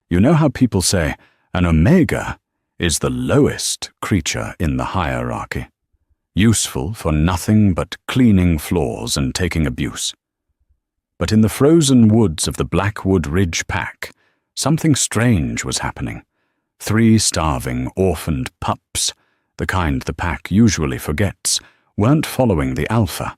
You know how people say an omega is the lowest creature in the hierarchy, useful for nothing but cleaning floors and taking abuse. But in the frozen woods of the Blackwood Ridge Pack, something strange was happening. 3 starving, orphaned pups, the kind the pack usually forgets, weren't following the alpha.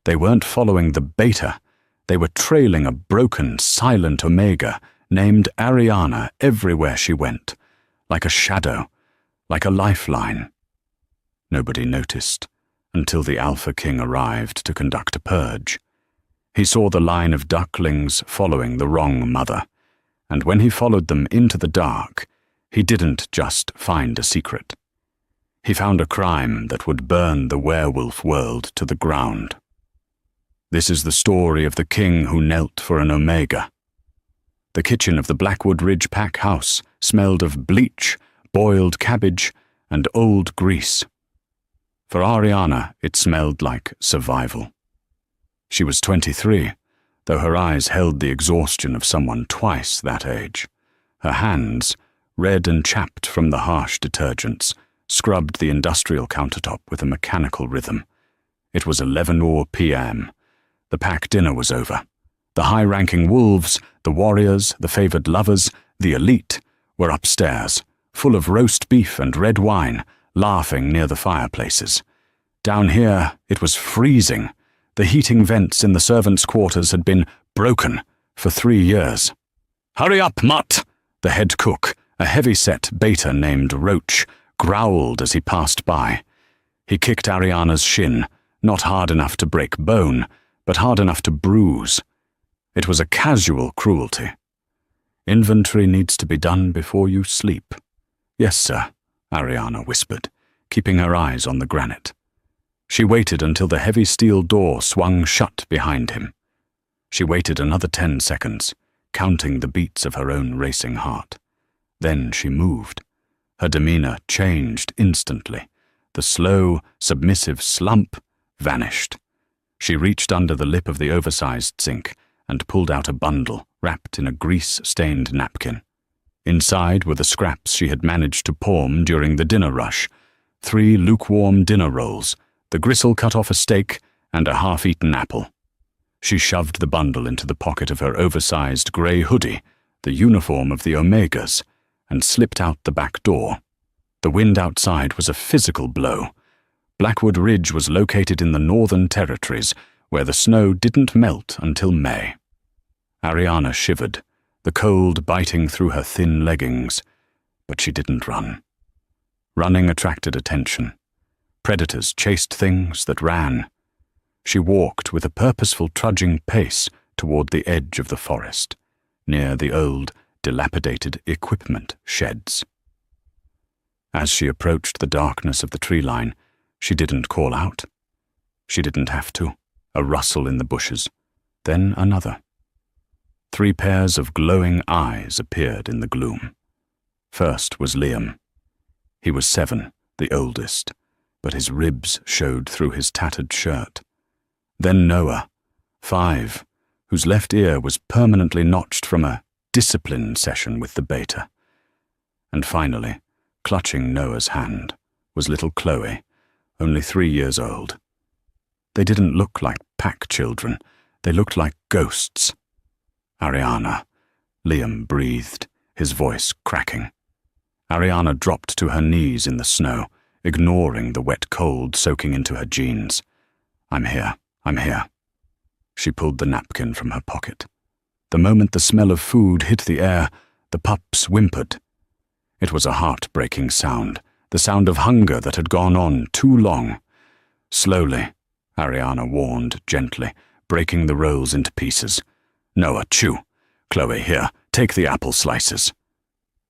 They weren't following the beta. They were trailing a broken, silent omega named Ariana everywhere she went, like a shadow, like a lifeline. Nobody noticed until the Alpha King arrived to conduct a purge. He saw the line of ducklings following the wrong mother, and when he followed them into the dark, he didn't just find a secret. He found a crime that would burn the werewolf world to the ground. This is the story of the king who knelt for an omega. The kitchen of the Blackwood Ridge Pack house smelled of bleach, boiled cabbage, and old grease. For Ariana, it smelled like survival. She was 23, though her eyes held the exhaustion of someone twice that age. Her hands, red and chapped from the harsh detergents, scrubbed the industrial countertop with a mechanical rhythm. It was 11 p.m. The pack dinner was over. The high-ranking wolves, the warriors, the favored lovers, the elite, were upstairs, full of roast beef and red wine, laughing near the fireplaces. Down here, it was freezing. The heating vents in the servants' quarters had been broken for 3 years. "Hurry up, Mutt!" The head cook, a heavy-set beta named Roach, growled as he passed by. He kicked Ariana's shin, not hard enough to break bone, but hard enough to bruise. It was a casual cruelty. "Inventory needs to be done before you sleep." "Yes, sir," Ariana whispered, keeping her eyes on the granite. She waited until the heavy steel door swung shut behind him. She waited another 10 seconds, counting the beats of her own racing heart. Then she moved. Her demeanor changed instantly. The slow, submissive slump vanished. She reached under the lip of the oversized sink and pulled out a bundle wrapped in a grease-stained napkin. Inside were the scraps she had managed to pawn during the dinner rush: 3 lukewarm dinner rolls, the gristle cut off a steak, and a half-eaten apple. She shoved the bundle into the pocket of her oversized grey hoodie, the uniform of the Omegas, and slipped out the back door. The wind outside was a physical blow. Blackwood Ridge was located in the Northern Territories, where the snow didn't melt until May. Ariana shivered, the cold biting through her thin leggings, but she didn't run. Running attracted attention. Predators chased things that ran. She walked with a purposeful trudging pace toward the edge of the forest, near the old, dilapidated equipment sheds. As she approached the darkness of the tree line, she didn't call out. She didn't have to. A rustle in the bushes, then another. 3 pairs of glowing eyes appeared in the gloom. First was Liam. He was 7, the oldest, but his ribs showed through his tattered shirt. Then Noah, 5, whose left ear was permanently notched from a discipline session with the beta. And finally, clutching Noah's hand, was little Chloe, only 3 years old. They didn't look like pack children. They looked like ghosts. "Ariana," Liam breathed, his voice cracking. Ariana dropped to her knees in the snow, ignoring the wet cold soaking into her jeans. I'm here. She pulled the napkin from her pocket. The moment the smell of food hit the air, the pups whimpered. It was a heart-breaking sound, the sound of hunger that had gone on too long. "Slowly," Ariana warned gently, breaking the rolls into pieces. "Noah, chew. Chloe, here, take the apple slices."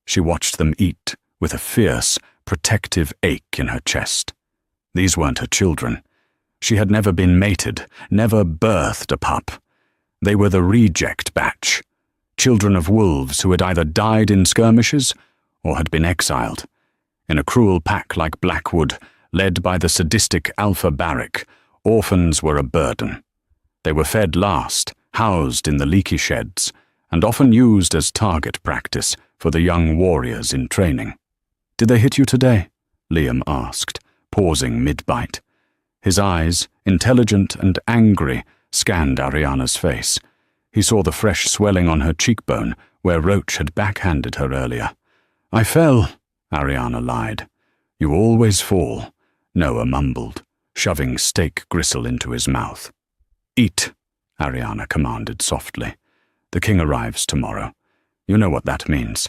She watched them eat with a fierce, protective ache in her chest. These weren't her children. She had never been mated, never birthed a pup. They were the reject batch, children of wolves who had either died in skirmishes or had been exiled. In a cruel pack like Blackwood, led by the sadistic Alpha Barrack, orphans were a burden. They were fed last, housed in the leaky sheds, and often used as target practice for the young warriors in training. "Did they hit you today?" Liam asked, pausing mid-bite. His eyes, intelligent and angry, scanned Ariana's face. He saw the fresh swelling on her cheekbone where Roach had backhanded her earlier. "I fell," Ariana lied. "You always fall," Noah mumbled, shoving steak gristle into his mouth. "Eat," Ariana commanded softly. "The king arrives tomorrow. You know what that means."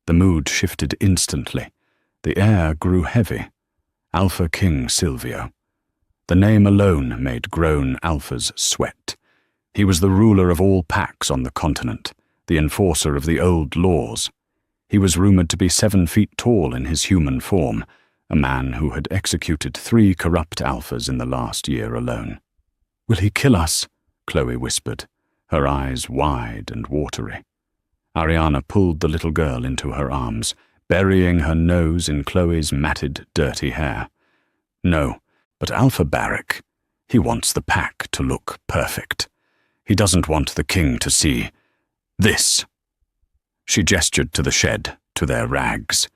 The mood shifted instantly. The air grew heavy. Alpha King Silvio. The name alone made grown alphas sweat. He was the ruler of all packs on the continent, the enforcer of the old laws. He was rumored to be 7 feet tall in his human form, a man who had executed 3 corrupt alphas in the last year alone. "Will he kill us?" Chloe whispered, her eyes wide and watery. Ariana pulled the little girl into her arms, burying her nose in Chloe's matted, dirty hair. "No, but Alpha Barrack, he wants the pack to look perfect. He doesn't want the king to see this." She gestured to the shed, to their rags.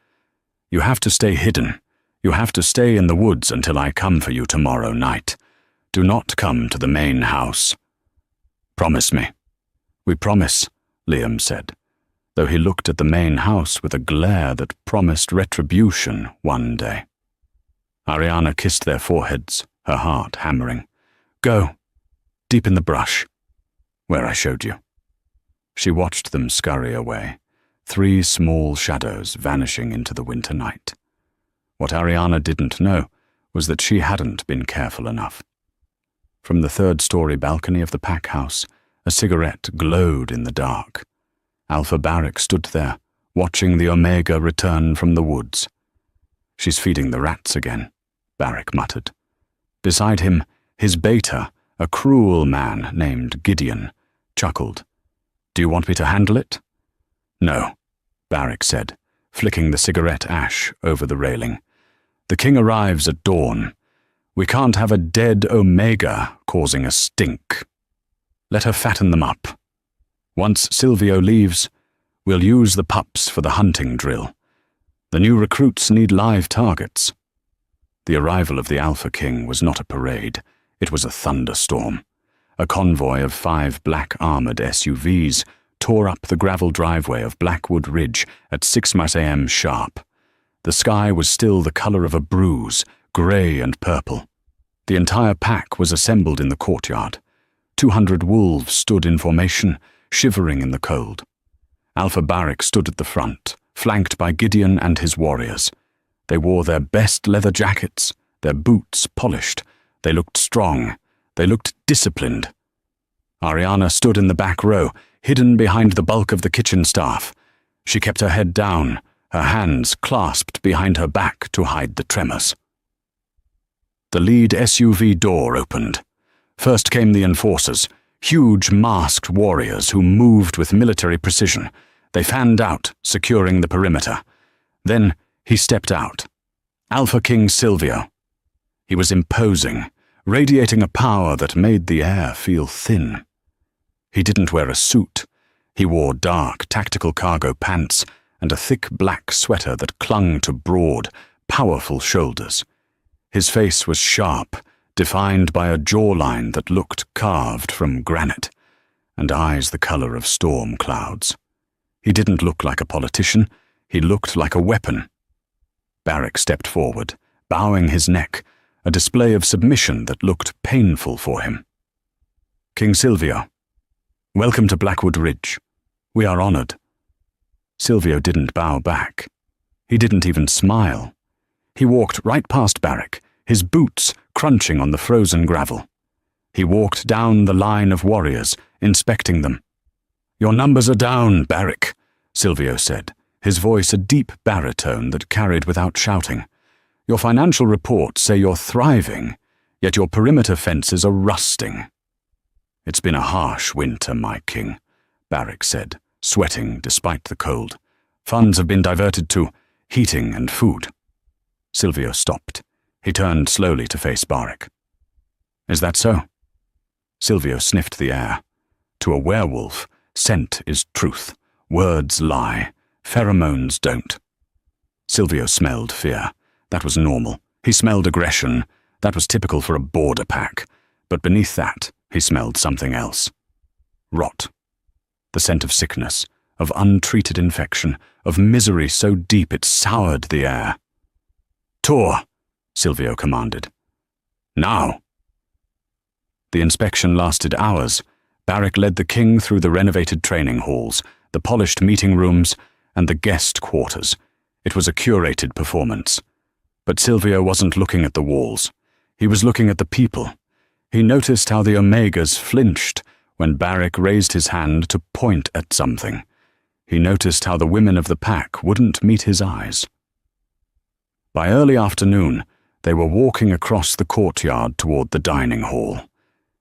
"You have to stay hidden. You have to stay in the woods until I come for you tomorrow night. Do not come to the main house." "Promise me." "We promise," Liam said, though he looked at the main house with a glare that promised retribution one day. Ariana kissed their foreheads, her heart hammering. "Go. Deep in the brush. Where I showed you." She watched them scurry away, 3 small shadows vanishing into the winter night. What Ariana didn't know was that she hadn't been careful enough. From the 3rd-story balcony of the pack house, a cigarette glowed in the dark. Alpha Barrack stood there, watching the Omega return from the woods. "She's feeding the rats again," Barrack muttered. Beside him, his beta, a cruel man named Gideon, chuckled. "Do you want me to handle it?" "No," Barrack said, flicking the cigarette ash over the railing. "The king arrives at dawn. We can't have a dead Omega causing a stink. Let her fatten them up. Once Silvio leaves, we'll use the pups for the hunting drill. The new recruits need live targets." The arrival of the Alpha King was not a parade. It was a thunderstorm. A convoy of 5 black-armored SUVs tore up the gravel driveway of Blackwood Ridge at 6 a.m. sharp. The sky was still the color of a bruise, grey and purple. The entire pack was assembled in the courtyard. 200 wolves stood in formation, shivering in the cold. Alpha Barrack stood at the front, flanked by Gideon and his warriors. They wore their best leather jackets, their boots polished. They looked strong. They looked disciplined. Ariana stood in the back row, hidden behind the bulk of the kitchen staff. She kept her head down, her hands clasped behind her back to hide the tremors. The lead SUV door opened. First came the enforcers, huge masked warriors who moved with military precision. They fanned out, securing the perimeter. Then he stepped out. Alpha King Silvio. He was imposing, radiating a power that made the air feel thin. He didn't wear a suit. He wore dark, tactical cargo pants and a thick black sweater that clung to broad, powerful shoulders. His face was sharp, defined by a jawline that looked carved from granite, and eyes the color of storm clouds. He didn't look like a politician. He looked like a weapon. Barrack stepped forward, bowing his neck, a display of submission that looked painful for him. "King Silvio, welcome to Blackwood Ridge. We are honored." Silvio didn't bow back. He didn't even smile. He walked right past Barrack, his boots crunching on the frozen gravel. He walked down the line of warriors, inspecting them. "Your numbers are down, Barrack," Silvio said, his voice a deep baritone that carried without shouting. "Your financial reports say you're thriving, yet your perimeter fences are rusting." "It's been a harsh winter, my king," Barrack said, sweating despite the cold. "Funds have been diverted to heating and food." Silvio stopped. He turned slowly to face Barrack. "Is that so?" Silvio sniffed the air. To a werewolf, scent is truth. Words lie. Pheromones don't. Silvio smelled fear. That was normal. He smelled aggression. That was typical for a border pack. But beneath that, he smelled something else. Rot. The scent of sickness, of untreated infection, of misery so deep it soured the air. "Tor," Silvio commanded. "Now." The inspection lasted hours. Barrick led the king through the renovated training halls, the polished meeting rooms, and the guest quarters. It was a curated performance. But Silvio wasn't looking at the walls. He was looking at the people. He noticed how the Omegas flinched when Barrick raised his hand to point at something. He noticed how the women of the pack wouldn't meet his eyes. By early afternoon, they were walking across the courtyard toward the dining hall.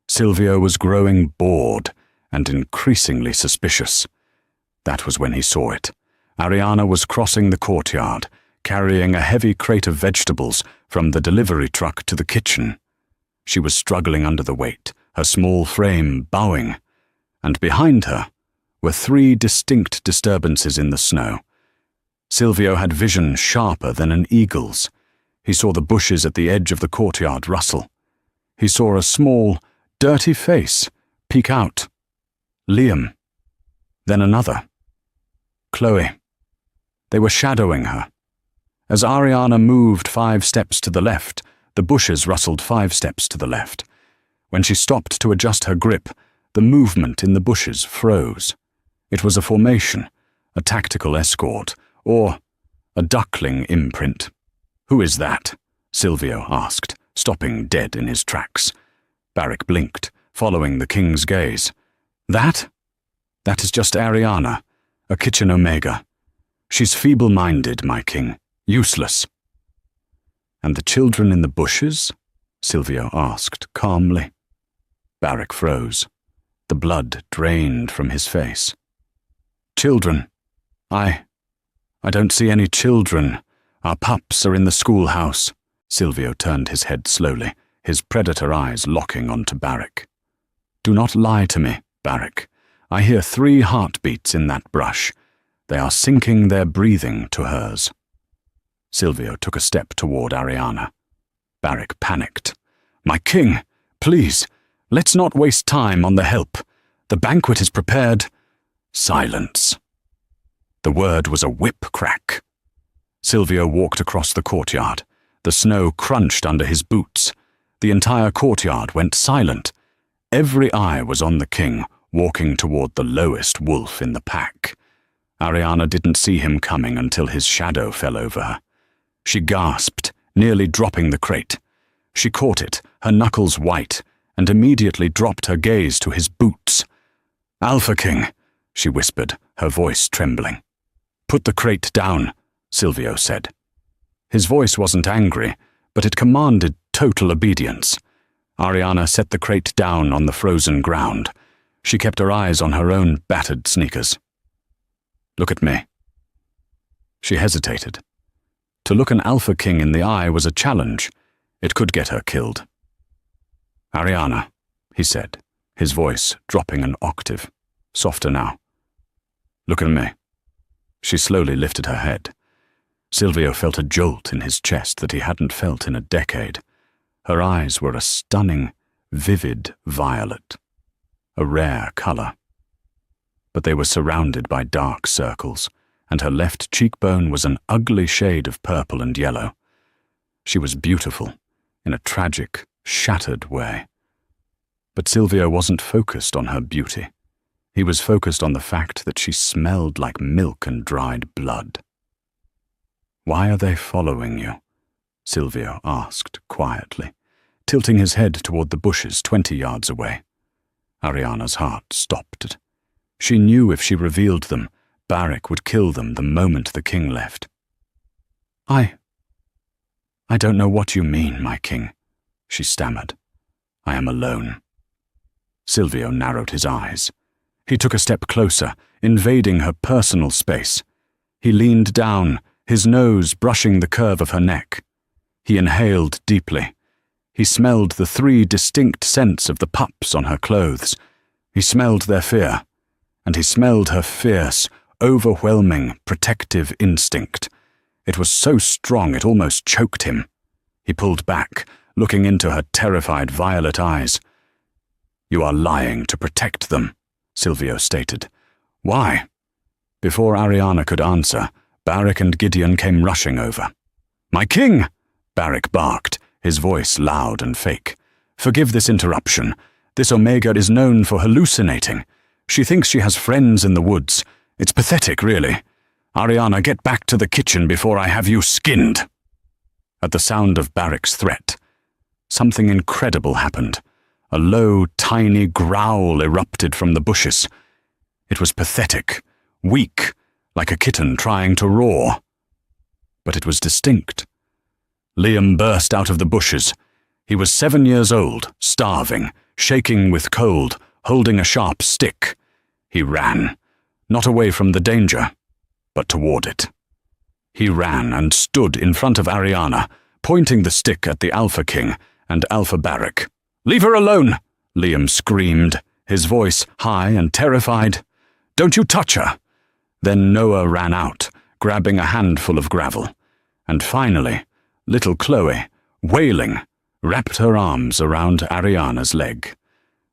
Silvio was growing bored and increasingly suspicious. That was when he saw it. Ariana was crossing the courtyard, carrying a heavy crate of vegetables from the delivery truck to the kitchen. She was struggling under the weight, her small frame bowing, and behind her were 3 distinct disturbances in the snow. Silvio had vision sharper than an eagle's. He saw the bushes at the edge of the courtyard rustle. He saw a small, dirty face peek out. Liam. Then another. Chloe. They were shadowing her. As Ariana moved 5 steps to the left, the bushes rustled 5 steps to the left. When she stopped to adjust her grip, the movement in the bushes froze. It was a formation, a tactical escort, or a duckling imprint. "Who is that?" Silvio asked, stopping dead in his tracks. Barrick blinked, following the king's gaze. "That? That is just Ariana, a kitchen Omega. She's feeble-minded, my king, useless." "And the children in the bushes?" Silvio asked calmly. Barrick froze. The blood drained from his face. "Children? I don't see any children. Our pups are in the schoolhouse." Silvio turned his head slowly, his predator eyes locking onto Barrick. "Do not lie to me, Barrick. I hear 3 heartbeats in that brush. They are syncing their breathing to hers." Silvio took a step toward Ariana. Barrick panicked. "My king, please, let's not waste time on the help. The banquet is prepared." "Silence." The word was a whip crack. Silvio walked across the courtyard. The snow crunched under his boots. The entire courtyard went silent. Every eye was on the king, walking toward the lowest wolf in the pack. Ariana didn't see him coming until his shadow fell over her. She gasped, nearly dropping the crate. She caught it, her knuckles white, and immediately dropped her gaze to his boots. "Alpha King," she whispered, her voice trembling. "Put the crate down," Silvio said. His voice wasn't angry, but it commanded total obedience. Ariana set the crate down on the frozen ground. She kept her eyes on her own battered sneakers. "Look at me." She hesitated. To look an Alpha King in the eye was a challenge. It could get her killed. "Ariana," he said, his voice dropping an octave, softer now. "Look at me." She slowly lifted her head. Silvio felt a jolt in his chest that he hadn't felt in a decade. Her eyes were a stunning, vivid violet, a rare color. But they were surrounded by dark circles, and her left cheekbone was an ugly shade of purple and yellow. She was beautiful, in a tragic, shattered way. But Silvio wasn't focused on her beauty. He was focused on the fact that she smelled like milk and dried blood. "Why are they following you?" Silvio asked quietly, tilting his head toward the bushes 20 yards away. Ariana's heart stopped. She knew if she revealed them, Barrick would kill them the moment the king left. I don't know what you mean, my king," she stammered. "I am alone." Silvio narrowed his eyes. He took a step closer, invading her personal space. He leaned down, his nose brushing the curve of her neck. He inhaled deeply. He smelled the 3 distinct scents of the pups on her clothes. He smelled their fear, and he smelled her fierce, overwhelming, protective instinct. It was so strong it almost choked him. He pulled back, looking into her terrified violet eyes. "You are lying to protect them," Silvio stated. "Why?" Before Ariana could answer, Barrick and Gideon came rushing over. "My king!" Barrick barked, his voice loud and fake. "Forgive this interruption. This Omega is known for hallucinating. She thinks she has friends in the woods. It's pathetic, really. Ariana, get back to the kitchen before I have you skinned." At the sound of Barrick's threat, something incredible happened. A low, tiny growl erupted from the bushes. It was pathetic, weak, like a kitten trying to roar. But it was distinct. Liam burst out of the bushes. He was 7 years old, starving, shaking with cold, holding a sharp stick. He ran, not away from the danger, but toward it. He ran and stood in front of Ariana, pointing the stick at the Alpha King and Alpha Barrick. "Leave her alone!" Liam screamed, his voice high and terrified. "Don't you touch her!" Then Noah ran out, grabbing a handful of gravel. And finally, little Chloe, wailing, wrapped her arms around Ariana's leg.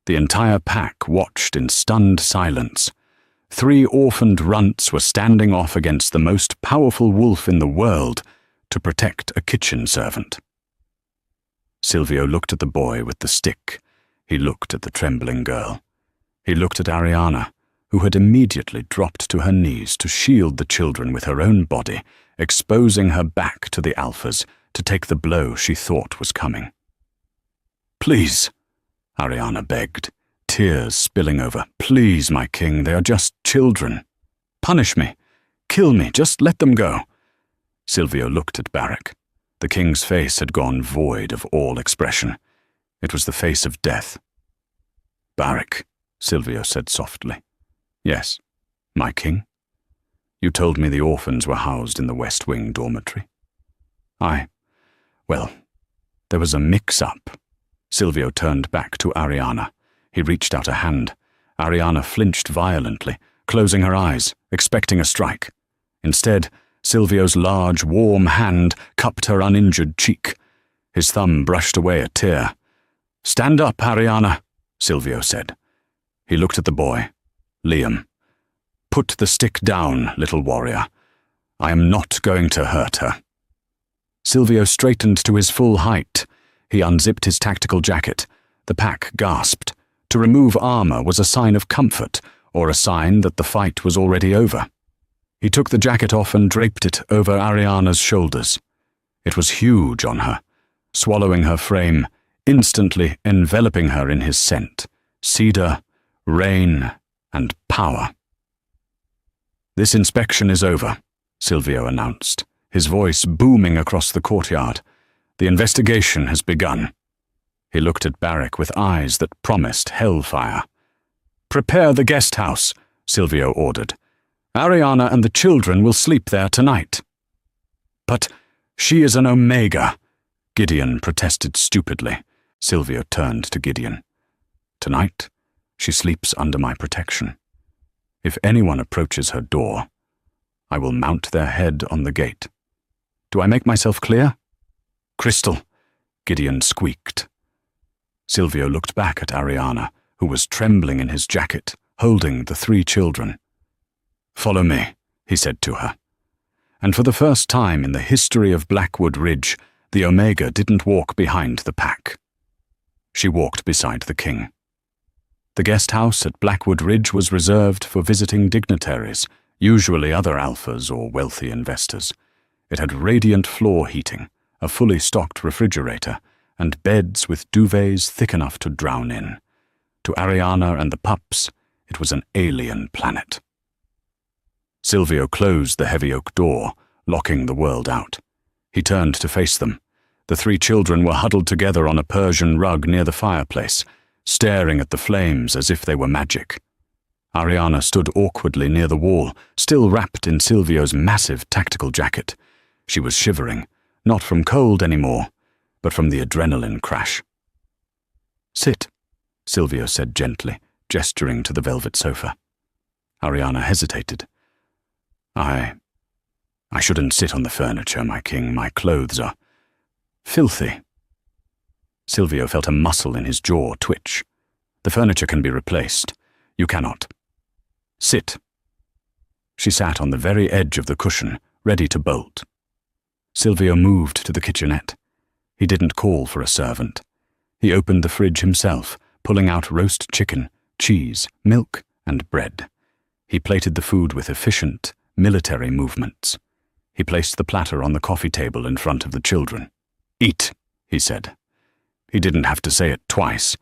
The entire pack watched in stunned silence. 3 orphaned runts were standing off against the most powerful wolf in the world to protect a kitchen servant. Silvio looked at the boy with the stick. He looked at the trembling girl. He looked at Ariana, who had immediately dropped to her knees to shield the children with her own body, exposing her back to the Alphas to take the blow she thought was coming. "Please," Ariana begged, tears spilling over. "Please, my king, they are just children. Punish me. Kill me. Just let them go." Silvio looked at Barrick. The king's face had gone void of all expression. It was the face of death. "Barrick," Silvio said softly. "Yes, my king? You told me the orphans were housed in the West Wing dormitory." Well, there was a mix-up." Silvio turned back to Ariana. He reached out a hand. Ariana flinched violently, closing her eyes, expecting a strike. Instead, Silvio's large, warm hand cupped her uninjured cheek. His thumb brushed away a tear. "Stand up, Ariana," Silvio said. He looked at the boy, Liam. "Put the stick down, little warrior. I am not going to hurt her." Silvio straightened to his full height. He unzipped his tactical jacket. The pack gasped. To remove armor was a sign of comfort, or a sign that the fight was already over. He took the jacket off and draped it over Ariana's shoulders. It was huge on her, swallowing her frame, instantly enveloping her in his scent, cedar, rain, and power. "This inspection is over," Silvio announced, his voice booming across the courtyard. "The investigation has begun." He looked at Barrick with eyes that promised hellfire. "Prepare the guest house," Silvio ordered. "Ariana and the children will sleep there tonight." "But she is an Omega," Gideon protested stupidly. Silvio turned to Gideon. "Tonight, she sleeps under my protection. If anyone approaches her door, I will mount their head on the gate. Do I make myself clear?" "Crystal," Gideon squeaked. Silvio looked back at Ariana, who was trembling in his jacket, holding the 3 children. "Follow me," he said to her. And for the first time in the history of Blackwood Ridge, the Omega didn't walk behind the pack. She walked beside the king. The guest house at Blackwood Ridge was reserved for visiting dignitaries, usually other alphas or wealthy investors. It had radiant floor heating, a fully stocked refrigerator, and beds with duvets thick enough to drown in. To Ariana and the pups, it was an alien planet. Silvio closed the heavy oak door, locking the world out. He turned to face them. The 3 children were huddled together on a Persian rug near the fireplace, staring at the flames as if they were magic. Ariana stood awkwardly near the wall, still wrapped in Silvio's massive tactical jacket. She was shivering, not from cold anymore, but from the adrenaline crash. "Sit," Silvio said gently, gesturing to the velvet sofa. Ariana hesitated. I shouldn't sit on the furniture, my king. My clothes are filthy. Silvio felt a muscle in his jaw twitch. The furniture can be replaced. You cannot. Sit. She sat on the very edge of the cushion, ready to bolt. Silvio moved to the kitchenette. He didn't call for a servant. He opened the fridge himself, pulling out roast chicken, cheese, milk, and bread. He plated the food with efficient, military movements. He placed the platter on the coffee table in front of the children. "Eat," he said. He didn't have to say it twice.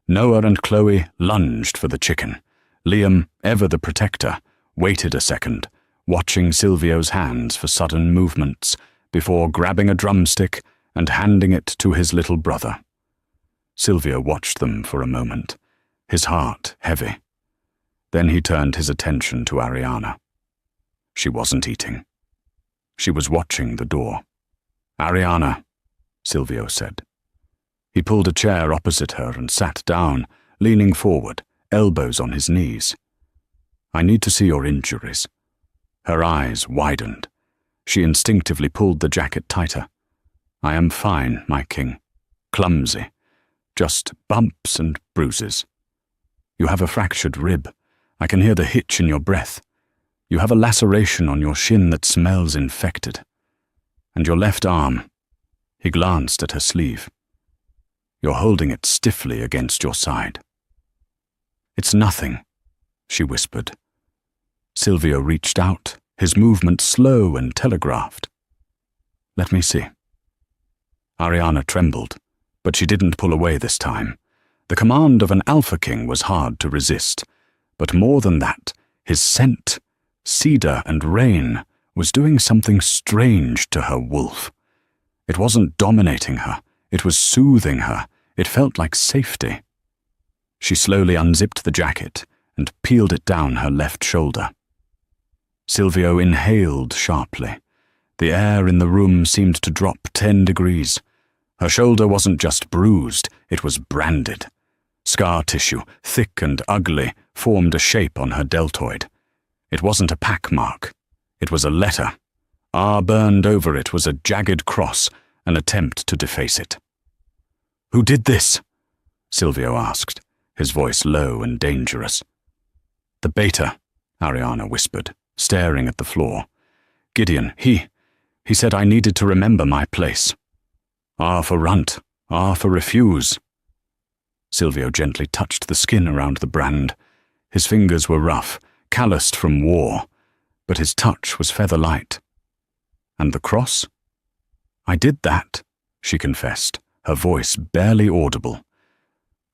Noah and Chloe lunged for the chicken. Liam, ever the protector, waited a second, watching Silvio's hands for sudden movements, before grabbing a drumstick and handing it to his little brother. Silvio watched them for a moment, his heart heavy. Then he turned his attention to Ariana. She wasn't eating. She was watching the door. "Ariana," Silvio said. He pulled a chair opposite her and sat down, leaning forward, elbows on his knees. "I need to see your injuries." Her eyes widened. She instinctively pulled the jacket tighter. "I am fine, my king. Clumsy. Just bumps and bruises. You have a fractured rib. I can hear the hitch in your breath. You have a laceration on your shin that smells infected. And your left arm." He glanced at her sleeve. "You're holding it stiffly against your side." "It's nothing," she whispered. Silvio reached out, his movement slow and telegraphed. "Let me see." Ariana trembled, but she didn't pull away this time. The command of an alpha king was hard to resist, but more than that, his scent, cedar and rain, was doing something strange to her wolf. It wasn't dominating her, it was soothing her. It felt like safety. She slowly unzipped the jacket and peeled it down her left shoulder. Silvio inhaled sharply. The air in the room seemed to drop 10 degrees. Her shoulder wasn't just bruised, it was branded. Scar tissue, thick and ugly, formed a shape on her deltoid. It wasn't a pack mark. It was a letter. Burned over it was a jagged cross, an attempt to deface it. "Who did this?" Silvio asked, his voice low and dangerous. "The beta," Ariana whispered, staring at the floor. "Gideon, he said I needed to remember my place. R for runt, R for refuse." Silvio gently touched the skin around the brand. His fingers were rough, calloused from war, but his touch was feather-light. "And the cross?" "I did that," she confessed, her voice barely audible.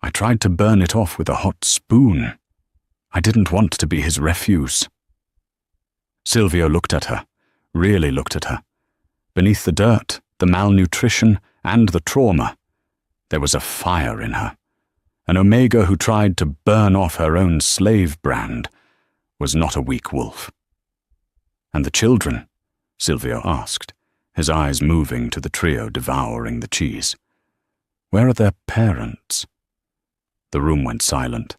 "I tried to burn it off with a hot spoon. I didn't want to be his refuse." Silvio looked at her, really looked at her. Beneath the dirt, the malnutrition, and the trauma, there was a fire in her. An Omega who tried to burn off her own slave brand was not a weak wolf. "And the children?" Silvio asked, his eyes moving to the trio devouring the cheese. "Where are their parents?" The room went silent.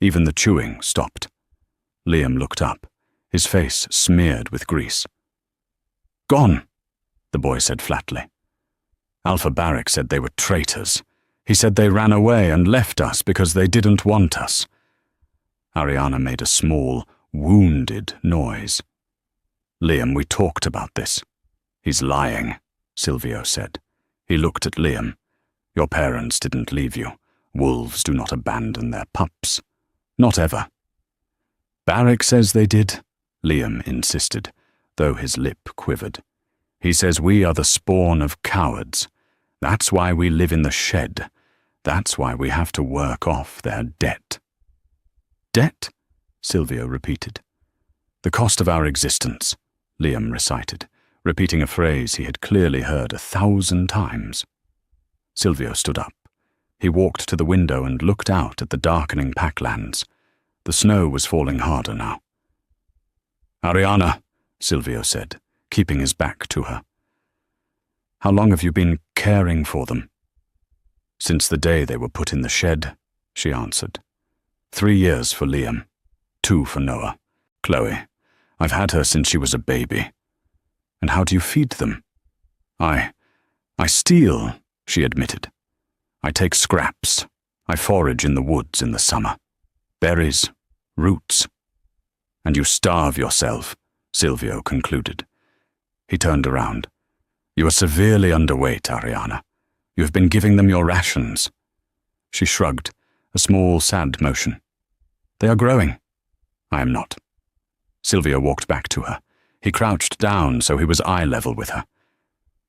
Even the chewing stopped. Liam looked up, his face smeared with grease. "Gone," the boy said flatly. "Alpha Barrack said they were traitors. He said they ran away and left us because they didn't want us." Ariana made a small, wounded noise. "Liam, we talked about this." "He's lying," Silvio said. He looked at Liam. "Your parents didn't leave you. Wolves do not abandon their pups. Not ever." "Barrack says they did," Liam insisted, though his lip quivered. "He says we are the spawn of cowards. That's why we live in the shed. That's why we have to work off their debt." "Debt?" Silvio repeated. "The cost of our existence," Liam recited, repeating a phrase he had clearly heard 1,000 times. Silvio stood up. He walked to the window and looked out at the darkening packlands. The snow was falling harder now. "Ariana," Silvio said, keeping his back to her. "How long have you been caring for them?" "Since the day they were put in the shed," she answered. 3 years for Liam, 2 for Noah. Chloe, I've had her since she was a baby. And how do you feed them? I steal, she admitted. I take scraps. I forage in the woods in the summer. Berries, roots. And you starve yourself, Silvio concluded. He turned around. You are severely underweight, Ariana. You have been giving them your rations. She shrugged, a small, sad motion. They are growing. I am not. Silvio walked back to her. He crouched down so he was eye level with her.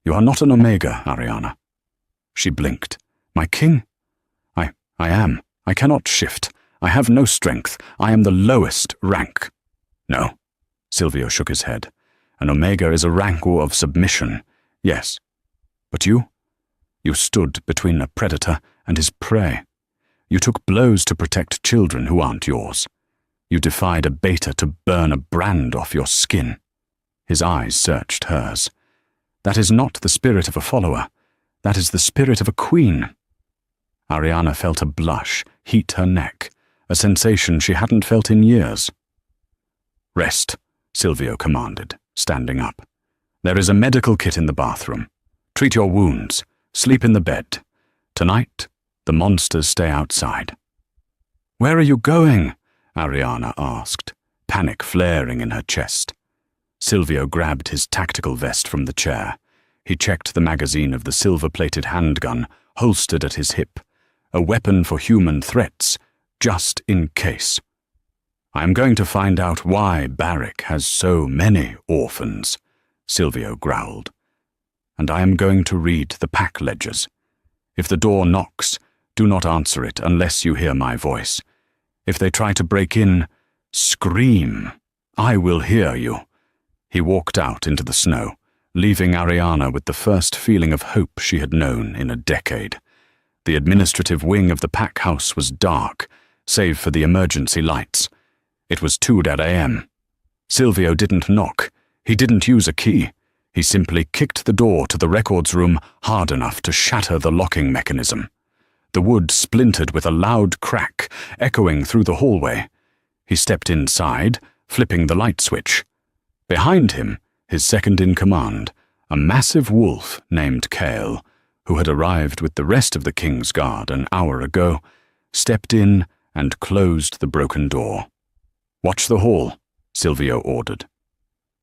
You are not an Omega, Ariana. She blinked. My king? I am. I cannot shift. I have no strength. I am the lowest rank. No. Silvio shook his head. An Omega is a rank of submission. Yes. But you? You stood between a predator and his prey. You took blows to protect children who aren't yours. You defied a beta to burn a brand off your skin. His eyes searched hers. That is not the spirit of a follower. That is the spirit of a queen. Ariana felt a blush heat her neck, a sensation she hadn't felt in years. Rest, Silvio commanded, standing up. There is a medical kit in the bathroom. Treat your wounds. Sleep in the bed. Tonight, the monsters stay outside. Where are you going? Ariana asked, panic flaring in her chest. Silvio grabbed his tactical vest from the chair. He checked the magazine of the silver-plated handgun holstered at his hip, a weapon for human threats, just in case. I am going to find out why Barrick has so many orphans, Silvio growled. And I am going to read the pack ledgers. If the door knocks, do not answer it unless you hear my voice. If they try to break in, scream. I will hear you. He walked out into the snow, leaving Ariana with the first feeling of hope she had known in a decade. The administrative wing of the pack house was dark, save for the emergency lights. It was 2 a.m. Silvio didn't knock. He didn't use a key. He simply kicked the door to the records room hard enough to shatter the locking mechanism. The wood splintered with a loud crack, echoing through the hallway. He stepped inside, flipping the light switch. Behind him, his second-in-command, a massive wolf named Kale, who had arrived with the rest of the King's Guard an hour ago, stepped in and closed the broken door. Watch the hall, Silvio ordered.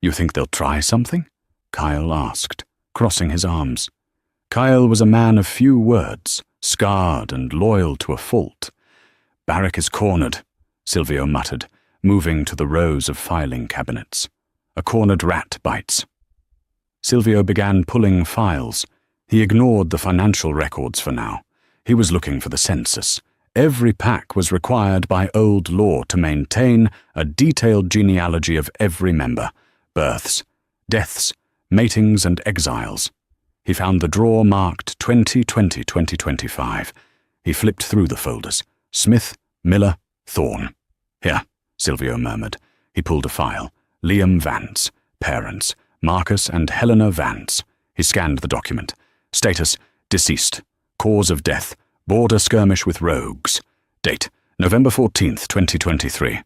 You think they'll try something? Kyle asked, crossing his arms. Kyle was a man of few words, scarred and loyal to a fault. Barrick is cornered, Silvio muttered, moving to the rows of filing cabinets. A cornered rat bites. Silvio began pulling files. He ignored the financial records for now. He was looking for the census. Every pack was required by old law to maintain a detailed genealogy of every member, births, deaths, matings and exiles. He found the drawer marked 2020-2025. He flipped through the folders. Smith, Miller, Thorne. Here, Silvio murmured. He pulled a file. Liam Vance, parents, Marcus and Helena Vance. He scanned the document. Status, deceased. Cause of death, border skirmish with rogues. Date, November 14th, 2023.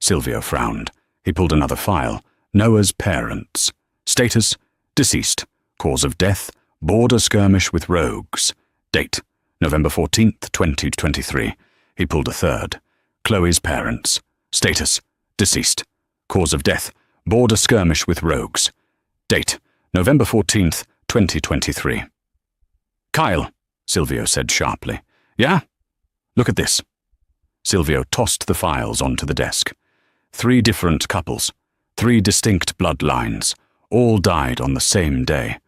Silvio frowned. He pulled another file. Noah's parents. Status, deceased. Cause of death, border skirmish with rogues. Date, November 14th, 2023. He pulled a third. Chloe's parents. Status, deceased. Cause of death, border skirmish with rogues. Date, November 14th, 2023. Kyle, Silvio said sharply. Yeah? Look at this. Silvio tossed the files onto the desk. 3 different couples, 3 distinct bloodlines, all died on the same day.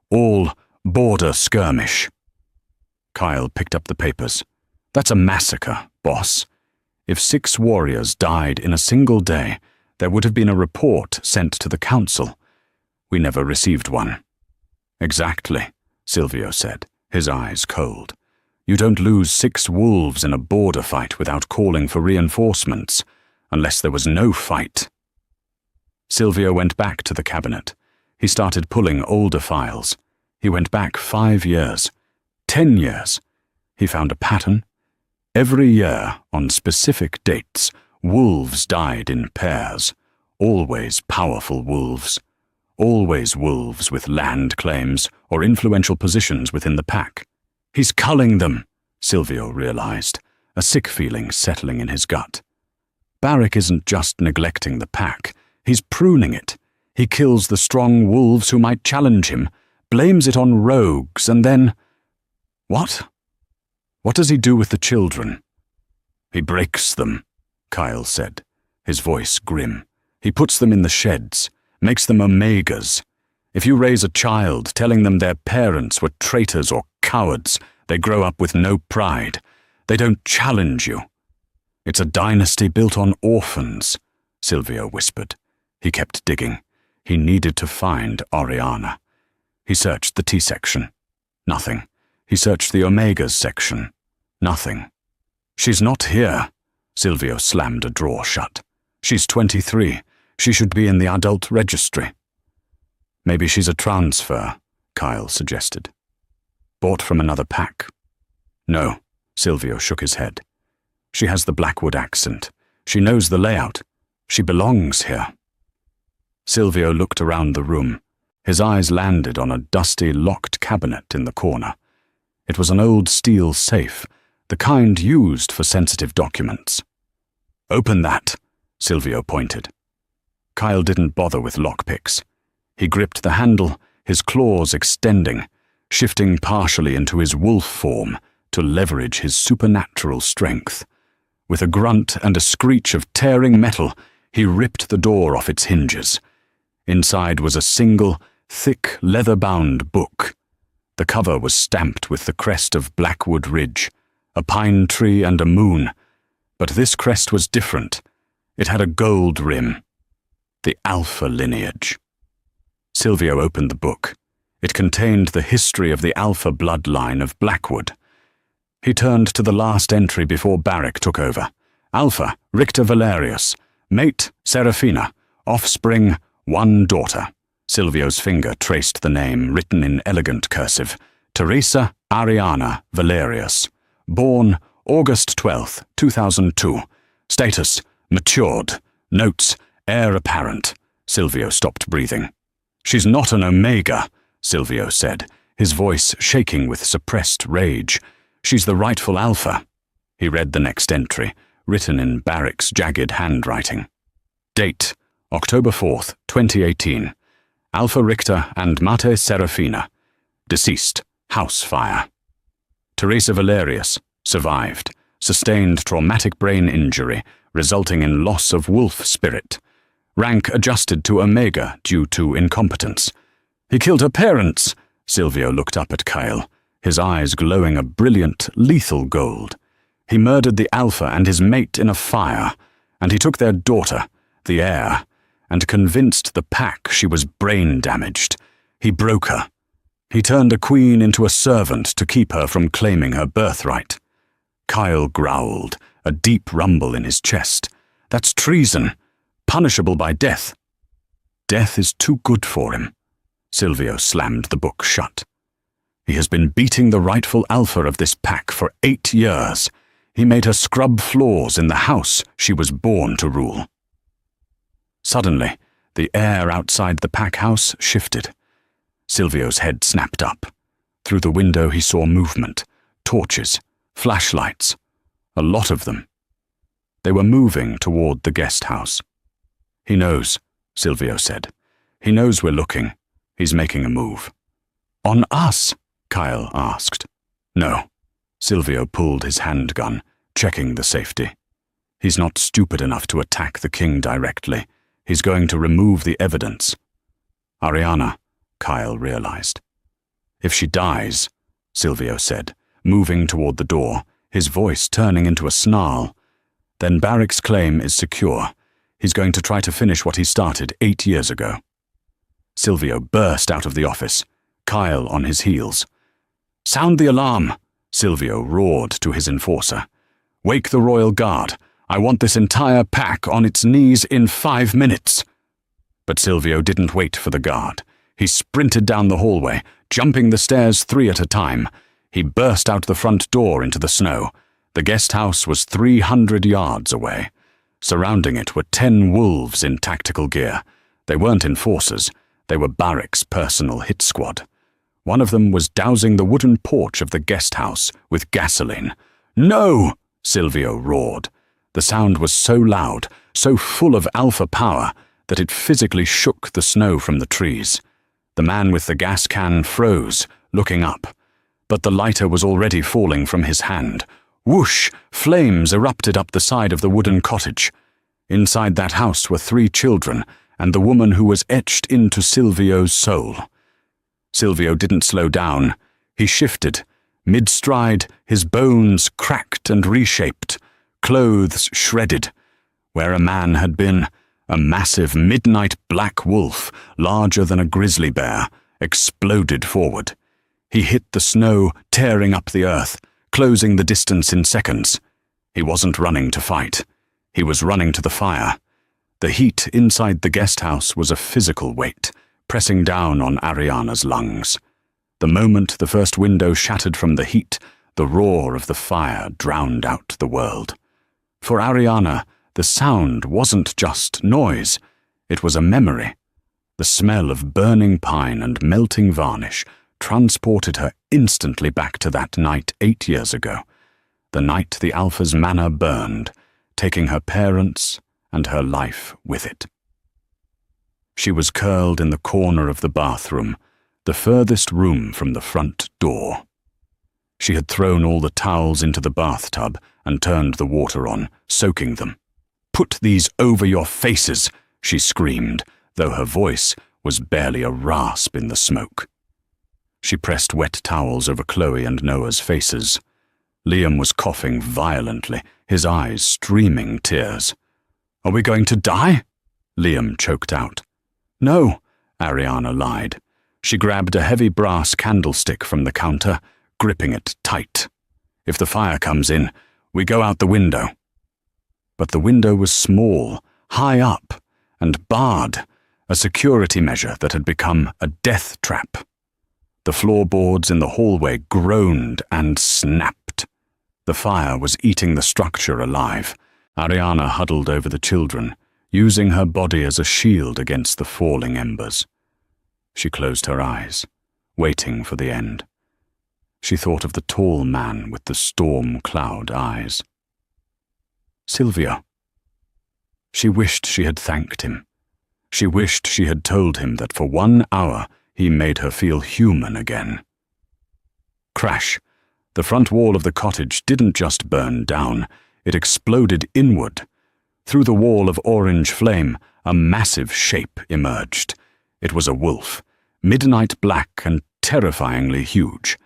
All border skirmish. Kyle picked up the papers. That's a massacre, boss. If 6 warriors died in a single day, there would have been a report sent to the council. We never received one. Exactly, Silvio said, his eyes cold. You don't lose 6 wolves in a border fight without calling for reinforcements, unless there was no fight. Silvio went back to the cabinet. He started pulling older files. He went back 5 years, 10 years. He found a pattern. Every year, on specific dates, wolves died in pairs. always powerful wolves. Always wolves with land claims or influential positions within the pack. He's culling them, Silvio realized, a sick feeling settling in his gut. Barrick isn't just neglecting the pack, he's pruning it. He kills the strong wolves who might challenge him, blames it on rogues, and then… What? What does he do with the children? He breaks them, Kyle said, his voice grim. He puts them in the sheds, makes them omegas. If you raise a child telling them their parents were traitors or cowards, they grow up with no pride. They don't challenge you. It's a dynasty built on orphans, Silvio whispered. He kept digging. He needed to find Oriana. He searched the T-section. Nothing. He searched the Omegas section. Nothing. She's not here. Silvio slammed a drawer shut. She's 23. She should be in the adult registry. Maybe she's a transfer, Kyle suggested. Bought from another pack. No, Silvio shook his head. She has the Blackwood accent. She knows the layout. She belongs here. Silvio looked around the room. His eyes landed on a dusty, locked cabinet in the corner. It was an old steel safe, the kind used for sensitive documents. Open that, Silvio pointed. Kyle didn't bother with lockpicks. He gripped the handle, his claws extending, shifting partially into his wolf form to leverage his supernatural strength. With a grunt and a screech of tearing metal, he ripped the door off its hinges. Inside was a single, thick, leather-bound book. The cover was stamped with the crest of Blackwood Ridge, a pine tree and a moon. But this crest was different. It had a gold rim. The Alpha lineage. Silvio opened the book. It contained the history of the Alpha bloodline of Blackwood. He turned to the last entry before Barrick took over. Alpha, Richter Valerius. Mate, Serafina. Offspring, 1 daughter. Silvio's finger traced the name written in elegant cursive. Teresa Ariana Valerius. Born August 12, 2002. Status, matured. Notes, heir apparent. Silvio stopped breathing. She's not an Omega, Silvio said, his voice shaking with suppressed rage. She's the rightful Alpha. He read the next entry, written in Barrick's jagged handwriting. Date, October 4th, 2018. Alpha Richter and Mate Serafina. Deceased, house fire. Teresa Valerius, survived, sustained traumatic brain injury, resulting in loss of wolf spirit. Rank adjusted to Omega due to incompetence. He killed her parents. Silvio looked up at Kyle, his eyes glowing a brilliant, lethal gold. He murdered the Alpha and his mate in a fire, and he took their daughter, the heir, and convinced the pack she was brain-damaged. He broke her. He turned a queen into a servant to keep her from claiming her birthright. Kyle growled, a deep rumble in his chest. That's treason, punishable by death. Death is too good for him. Silvio slammed the book shut. He has been beating the rightful Alpha of this pack for 8 years. He made her scrub floors in the house she was born to rule. Suddenly, the air outside the pack house shifted. Silvio's head snapped up. Through the window he saw movement, torches, flashlights, a lot of them. They were moving toward the guest house. He knows, Silvio said. He knows we're looking. He's making a move. On us? Kyle asked. No. Silvio pulled his handgun, checking the safety. He's not stupid enough to attack the king directly. He's going to remove the evidence. Ariana, Kyle realized. If she dies, Silvio said, moving toward the door, his voice turning into a snarl, then Barrick's claim is secure. He's going to try to finish what he started 8 years ago. Silvio burst out of the office, Kyle on his heels. Sound the alarm, Silvio roared to his enforcer. Wake the royal guard. I want this entire pack on its knees in 5 minutes. But Silvio didn't wait for the guard. He sprinted down the hallway, jumping the stairs 3 at a time. He burst out the front door into the snow. The guest house was 300 yards away. Surrounding it were 10 wolves in tactical gear. They weren't enforcers. They were Barrick's personal hit squad. One of them was dousing the wooden porch of the guest house with gasoline. "No!" Silvio roared. The sound was so loud, so full of alpha power, that it physically shook the snow from the trees. The man with the gas can froze, looking up. But the lighter was already falling from his hand. Whoosh! Flames erupted up the side of the wooden cottage. Inside that house were 3 children, and the woman who was etched into Silvio's soul. Silvio didn't slow down. He shifted. Mid-stride, his bones cracked and reshaped, clothes shredded. Where a man had been, a massive midnight black wolf, larger than a grizzly bear, exploded forward. He hit the snow, tearing up the earth, closing the distance in seconds. He wasn't running to fight. He was running to the fire. The heat inside the guest house was a physical weight, pressing down on Ariana's lungs. The moment the first window shattered from the heat, the roar of the fire drowned out the world. For Ariana, the sound wasn't just noise. It was a memory. The smell of burning pine and melting varnish transported her instantly back to that night 8 years ago, the night the Alpha's manor burned, taking her parents and her life with it. She was curled in the corner of the bathroom, the furthest room from the front door. She had thrown all the towels into the bathtub and turned the water on, soaking them. "Put these over your faces," she screamed, though her voice was barely a rasp in the smoke. She pressed wet towels over Chloe and Noah's faces. Liam was coughing violently, his eyes streaming tears. "Are we going to die?" Liam choked out. "No," Ariana lied. She grabbed a heavy brass candlestick from the counter, gripping it tight. "If the fire comes in, we go out the window." But the window was small, high up, and barred, a security measure that had become a death trap. The floorboards in the hallway groaned and snapped. The fire was eating the structure alive. Ariana huddled over the children, using her body as a shield against the falling embers. She closed her eyes, waiting for the end. She thought of the tall man with the storm cloud eyes. Silvio. She wished she had thanked him. She wished she had told him that for 1 hour he made her feel human again. Crash. The front wall of the cottage didn't just burn down, it exploded inward. Through the wall of orange flame, a massive shape emerged. It was a wolf, midnight black and terrifyingly huge.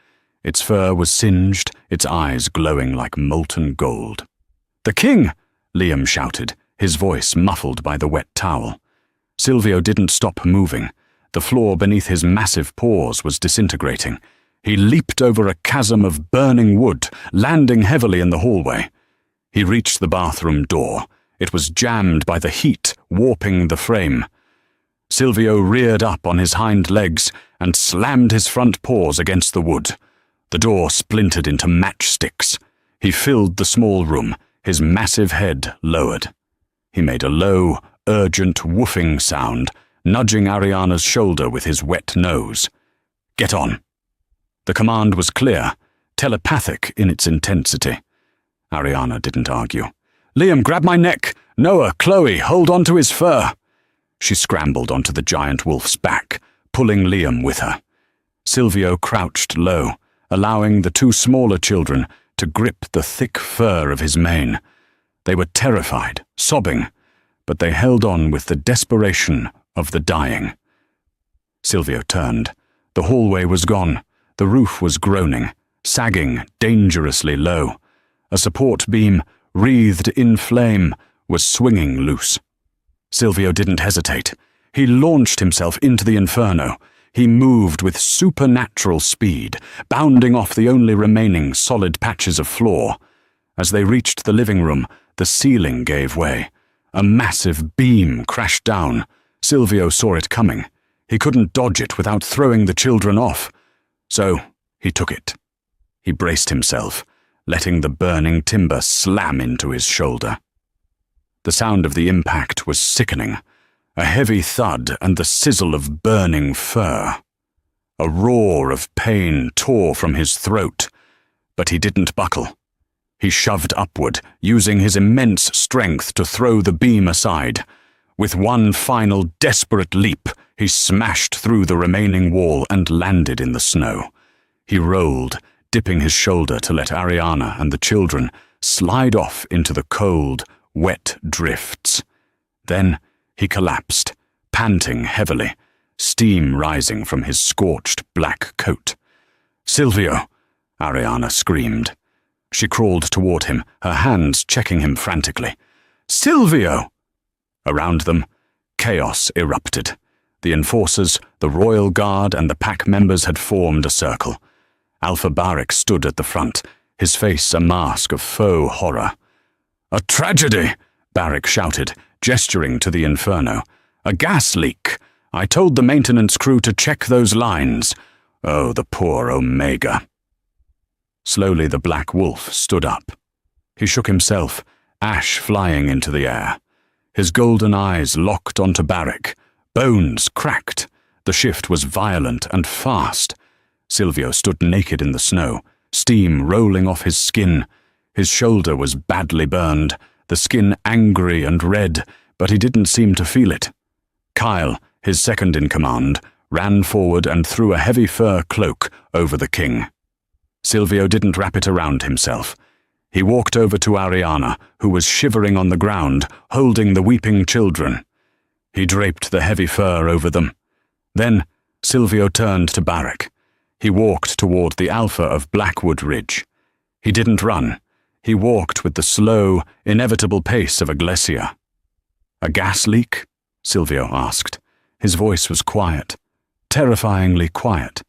Its fur was singed, its eyes glowing like molten gold. "The king!" Liam shouted, his voice muffled by the wet towel. Silvio didn't stop moving. The floor beneath his massive paws was disintegrating. He leaped over a chasm of burning wood, landing heavily in the hallway. He reached the bathroom door. It was jammed by the heat, warping the frame. Silvio reared up on his hind legs and slammed his front paws against the wood. The door splintered into matchsticks. He filled the small room, his massive head lowered. He made a low, urgent woofing sound, nudging Ariana's shoulder with his wet nose. "Get on." The command was clear, telepathic in its intensity. Ariana didn't argue. "Liam, grab my neck! Noah, Chloe, hold on to his fur!" She scrambled onto the giant wolf's back, pulling Liam with her. Silvio crouched low, allowing the 2 smaller children to grip the thick fur of his mane. They were terrified, sobbing, but they held on with the desperation of the dying. Silvio turned. The hallway was gone. The roof was groaning, sagging dangerously low. A support beam, wreathed in flame, was swinging loose. Silvio didn't hesitate. He launched himself into the inferno. He moved with supernatural speed, bounding off the only remaining solid patches of floor. As they reached the living room, the ceiling gave way. A massive beam crashed down. Silvio saw it coming. He couldn't dodge it without throwing the children off. So he took it. He braced himself, letting the burning timber slam into his shoulder. The sound of the impact was sickening. A heavy thud and the sizzle of burning fur. A roar of pain tore from his throat, but he didn't buckle. He shoved upward, using his immense strength to throw the beam aside. With one final desperate leap, he smashed through the remaining wall and landed in the snow. He rolled, dipping his shoulder to let Ariana and the children slide off into the cold, wet drifts. Then he collapsed, panting heavily, steam rising from his scorched black coat. "Silvio!" Ariana screamed. She crawled toward him, her hands checking him frantically. "Silvio!" Around them, chaos erupted. The enforcers, the royal guard, and the pack members had formed a circle. Alpha Barik stood at the front, his face a mask of faux horror. "A tragedy!" Barik shouted, gesturing to the inferno. "A gas leak! I told the maintenance crew to check those lines. Oh, the poor Omega." Slowly the Black Wolf stood up. He shook himself, ash flying into the air. His golden eyes locked onto Barik. Bones cracked. The shift was violent and fast. Silvio stood naked in the snow, steam rolling off his skin. His shoulder was badly burned, the skin angry and red, but he didn't seem to feel it. Kyle, his second in command, ran forward and threw a heavy fur cloak over the king. Silvio didn't wrap it around himself. He walked over to Ariana, who was shivering on the ground, holding the weeping children. He draped the heavy fur over them. Then Silvio turned to Barik. He walked toward the Alpha of Blackwood Ridge. He didn't run. He walked with the slow, inevitable pace of a glacier. "A gas leak?" Silvio asked. His voice was quiet, terrifyingly quiet.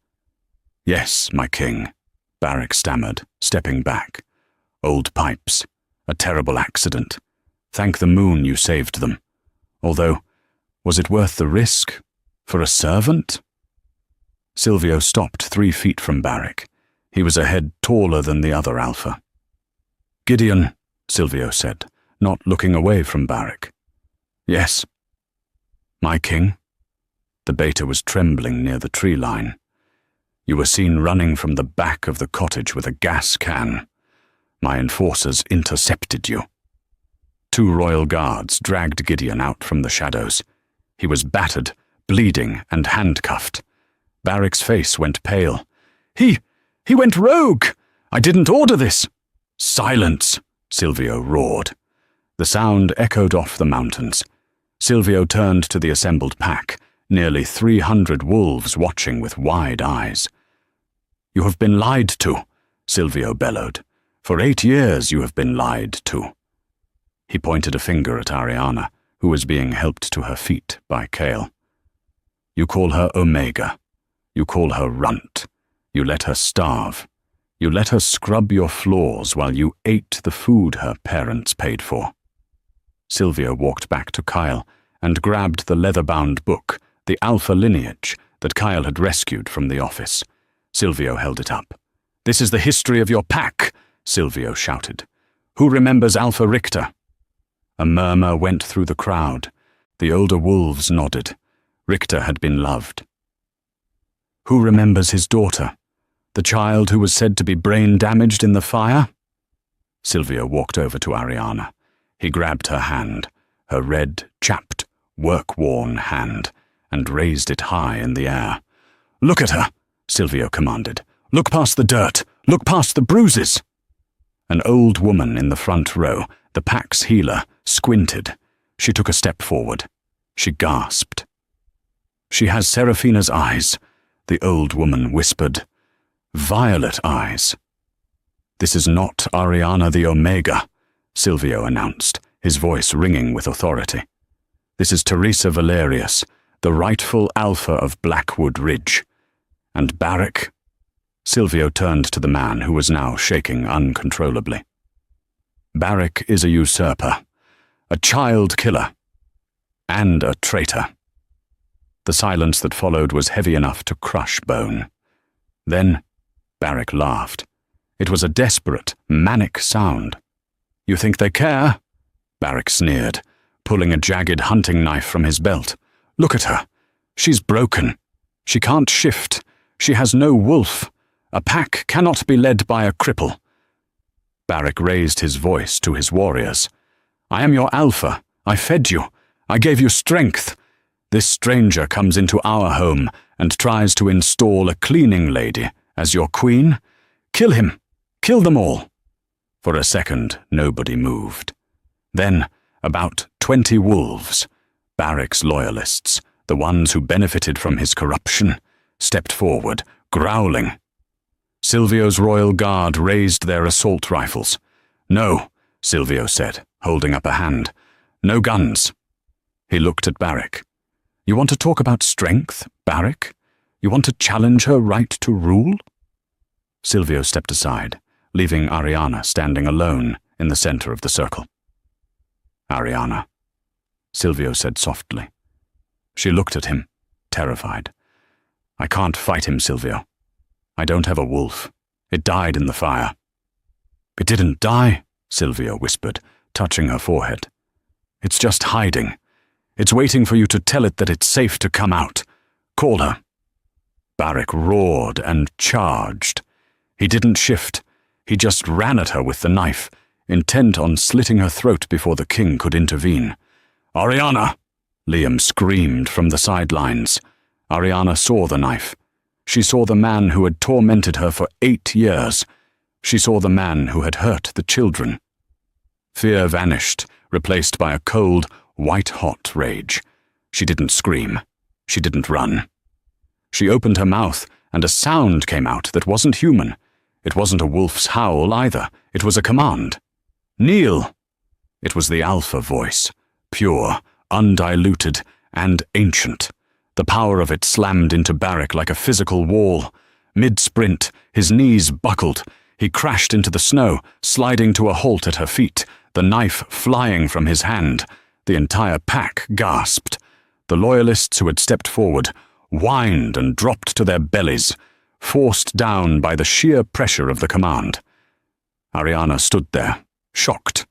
"Yes, my king," Barik stammered, stepping back. "Old pipes. A terrible accident. Thank the moon you saved them. Although, was it worth the risk? For a servant?" Silvio stopped 3 feet from Barik. He was a head taller than the other Alpha. "Gideon," Silvio said, not looking away from Barik. "Yes." "My king?" The beta was trembling near the tree line. "You were seen running from the back of the cottage with a gas can. My enforcers intercepted you." 2 royal guards dragged Gideon out from the shadows. He was battered, bleeding, and handcuffed. Barik's face went pale. He went rogue! I didn't order this!" "Silence!" Silvio roared. The sound echoed off the mountains. Silvio turned to the assembled pack, nearly 300 wolves watching with wide eyes. "You have been lied to," Silvio bellowed. "For 8 years you have been lied to." He pointed a finger at Ariana, who was being helped to her feet by Kale. "You call her Omega. You call her runt. You let her starve. You let her scrub your floors while you ate the food her parents paid for." Silvio walked back to Kyle and grabbed the leather-bound book, the Alpha Lineage, that Kyle had rescued from the office. Silvio held it up. "This is the history of your pack," Silvio shouted. "Who remembers Alpha Richter?" A murmur went through the crowd. The older wolves nodded. Richter had been loved. "Who remembers his daughter? The child who was said to be brain-damaged in the fire?" Silvio walked over to Ariana. He grabbed her hand, her red, chapped, work-worn hand, and raised it high in the air. "Look at her," Silvio commanded. "Look past the dirt. Look past the bruises." An old woman in the front row, the pack's healer, squinted. She took a step forward. She gasped. "She has Seraphina's eyes," the old woman whispered. "Violet eyes." "This is not Ariana the Omega," Silvio announced, his voice ringing with authority. "This is Teresa Valerius, the rightful Alpha of Blackwood Ridge. And Barik?" Silvio turned to the man who was now shaking uncontrollably. "Barik is a usurper, a child killer, and a traitor." The silence that followed was heavy enough to crush bone. Then Barik laughed. It was a desperate, manic sound. "You think they care?" Barik sneered. pulling a jagged hunting knife from his belt. "Look at her. She's broken. She can't shift. She has no wolf. A pack cannot be led by a cripple." Barak raised his voice to his warriors. "I am your alpha. I fed you. I gave you strength. This stranger comes into our home and tries to install a cleaning lady as your queen. Kill him. Kill them all." For a second, nobody moved. Then, about 20 wolves, Barak's loyalists, the ones who benefited from his corruption, stepped forward, growling. Silvio's royal guard raised their assault rifles. "No," Silvio said, holding up a hand. "No guns." He looked at Barak. "You want to talk about strength, Barak? You want to challenge her right to rule?" Silvio stepped aside, leaving Ariana standing alone in the center of the circle. "Ariana," Silvio said softly. She looked at him, terrified. "I can't fight him, Silvio. I don't have a wolf. It died in the fire." "It didn't die," Silvio whispered, touching her forehead. "It's just hiding. It's waiting for you to tell it that it's safe to come out. Call her." Barak roared and charged. He didn't shift. He just ran at her with the knife, intent on slitting her throat before the king could intervene. "Ariana!" Liam screamed from the sidelines. Ariana saw the knife. She saw the man who had tormented her for 8 years. She saw the man who had hurt the children. Fear vanished, replaced by a cold, white-hot rage. She didn't scream. She didn't run. She opened her mouth, and a sound came out that wasn't human. It wasn't a wolf's howl either. It was a command. "Kneel!" It was the alpha voice, pure, undiluted, and ancient. The power of it slammed into Barak like a physical wall. Mid-sprint, his knees buckled. He crashed into the snow, sliding to a halt at her feet, the knife flying from his hand. The entire pack gasped. The loyalists who had stepped forward whined and dropped to their bellies, forced down by the sheer pressure of the command. Ariana stood there, shocked.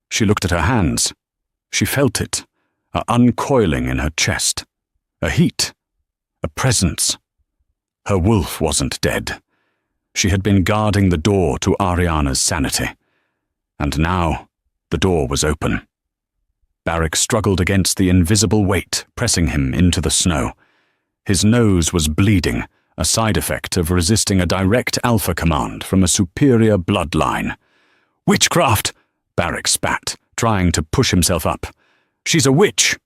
She looked at her hands. She felt it, a uncoiling in her chest, a heat, a presence. Her wolf wasn't dead. She had been guarding the door to Ariana's sanity. And now, the door was open. Barak struggled against the invisible weight, pressing him into the snow. His nose was bleeding, a side effect of resisting a direct alpha command from a superior bloodline. "Witchcraft!" Barak spat, trying to push himself up. "She's a witch!"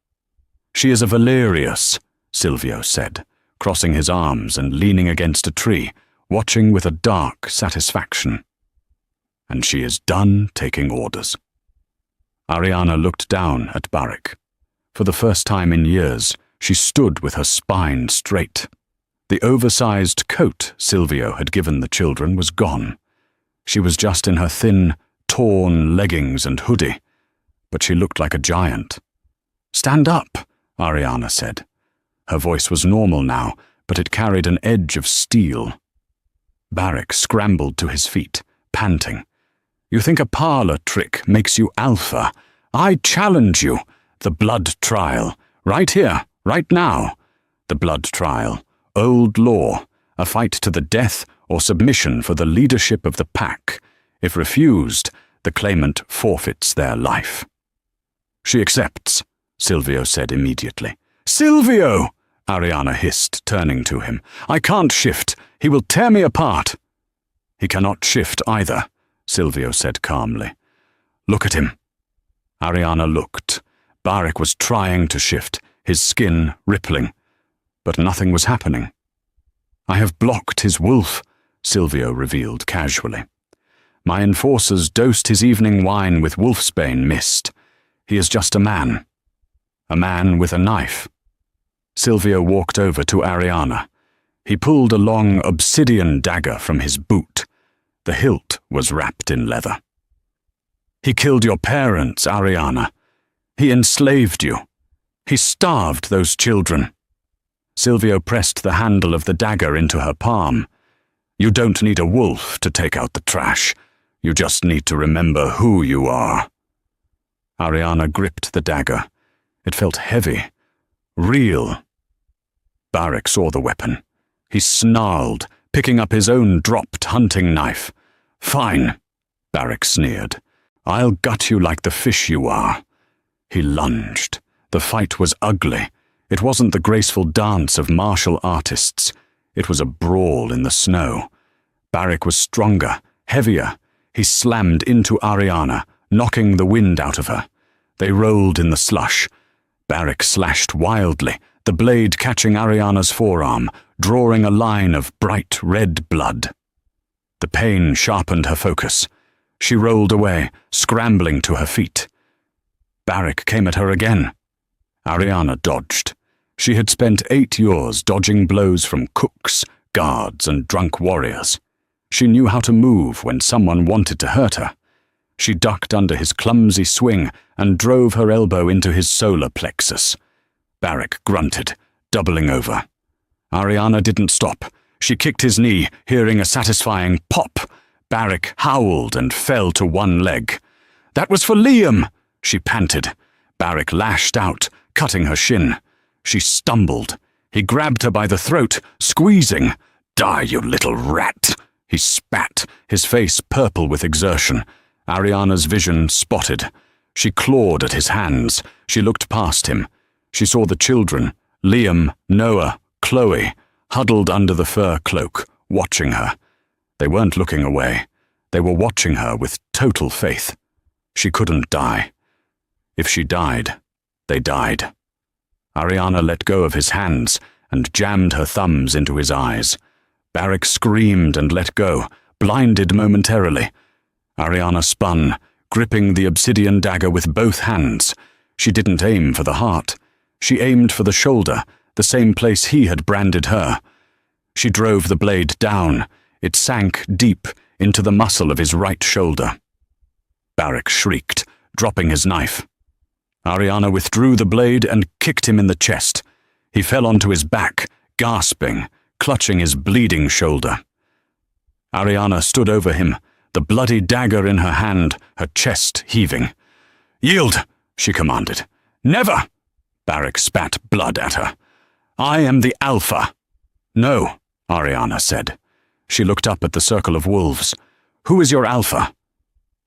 "She is a Valerius," Silvio said, crossing his arms and leaning against a tree, watching with a dark satisfaction. "And she is done taking orders." Ariana looked down at Barak. For the first time in years, she stood with her spine straight. The oversized coat Silvio had given the children was gone. She was just in her thin, torn leggings and hoodie, but she looked like a giant. "Stand up," Ariana said. Her voice was normal now, but it carried an edge of steel. Barak scrambled to his feet, panting. "You think a parlor trick makes you alpha? I challenge you. The blood trial. Right here, right now. The blood trial. Old law. A fight to the death or submission for the leadership of the pack. If refused, the claimant forfeits their life." "She accepts," Silvio said immediately. "Silvio!" Ariana hissed, turning to him. "I can't shift. He will tear me apart." "He cannot shift either," Silvio said calmly. "Look at him." Ariana looked. Barak was trying to shift, his skin rippling, but nothing was happening. "I have blocked his wolf," Silvio revealed casually. "My enforcers dosed his evening wine with wolfsbane mist. He is just a man with a knife." Silvio walked over to Ariana. He pulled a long obsidian dagger from his boot. The hilt was wrapped in leather. "He killed your parents, Ariana. He enslaved you. He starved those children." Silvio pressed the handle of the dagger into her palm. "You don't need a wolf to take out the trash. You just need to remember who you are." Ariana gripped the dagger. It felt heavy, real. Barak saw the weapon. He snarled, picking up his own dropped hunting knife. "Fine," Barak sneered. "I'll gut you like the fish you are." He lunged. The fight was ugly. It wasn't the graceful dance of martial artists. It was a brawl in the snow. Barak was stronger, heavier. He slammed into Ariana, knocking the wind out of her. They rolled in the slush. Barak slashed wildly, the blade catching Ariana's forearm, drawing a line of bright red blood. The pain sharpened her focus. She rolled away, scrambling to her feet. Barak came at her again. Ariana dodged. She had spent 8 years dodging blows from cooks, guards, and drunk warriors. She knew how to move when someone wanted to hurt her. She ducked under his clumsy swing and drove her elbow into his solar plexus. Barak grunted, doubling over. Ariana didn't stop. She kicked his knee, hearing a satisfying pop. Barak howled and fell to one leg. "That was for Liam!" she panted. Barak lashed out, cutting her shin. She stumbled. He grabbed her by the throat, squeezing. "Die, you little rat!" He spat, his face purple with exertion. Ariana's vision spotted. She clawed at his hands. She looked past him. She saw the children, Liam, Noah, Chloe, huddled under the fur cloak, watching her. They weren't looking away. They were watching her with total faith. She couldn't die. If she died, they died. Ariana let go of his hands and jammed her thumbs into his eyes. Barak screamed and let go, blinded momentarily. Ariana spun, gripping the obsidian dagger with both hands. She didn't aim for the heart. She aimed for the shoulder, the same place he had branded her. She drove the blade down. It sank deep into the muscle of his right shoulder. Barak shrieked, dropping his knife. Ariana withdrew the blade and kicked him in the chest. He fell onto his back, gasping, clutching his bleeding shoulder. Ariana stood over him, the bloody dagger in her hand, her chest heaving. "Yield," she commanded. "Never!" Barak spat blood at her. "I am the Alpha." "No," Ariana said. She looked up at the circle of wolves. "Who is your Alpha?"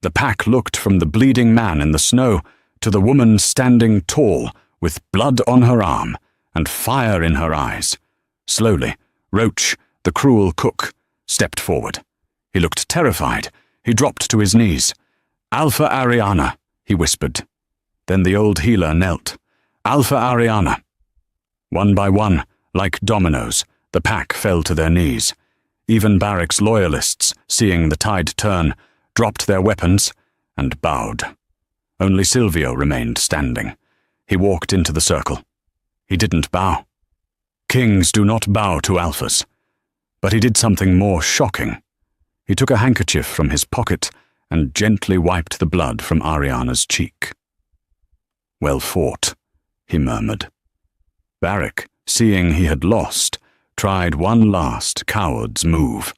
The pack looked from the bleeding man in the snow to the woman standing tall, with blood on her arm and fire in her eyes. Slowly, Roach, the cruel cook, stepped forward. He looked terrified. He dropped to his knees. "Alpha Ariana," he whispered. Then the old healer knelt. "Alpha Ariana." One by one, like dominoes, the pack fell to their knees. Even Barak's loyalists, seeing the tide turn, dropped their weapons and bowed. Only Silvio remained standing. He walked into the circle. He didn't bow. Kings do not bow to alphas. But he did something more shocking. He took a handkerchief from his pocket and gently wiped the blood from Ariana's cheek. "Well fought," he murmured. Barak, seeing he had lost, tried one last coward's move.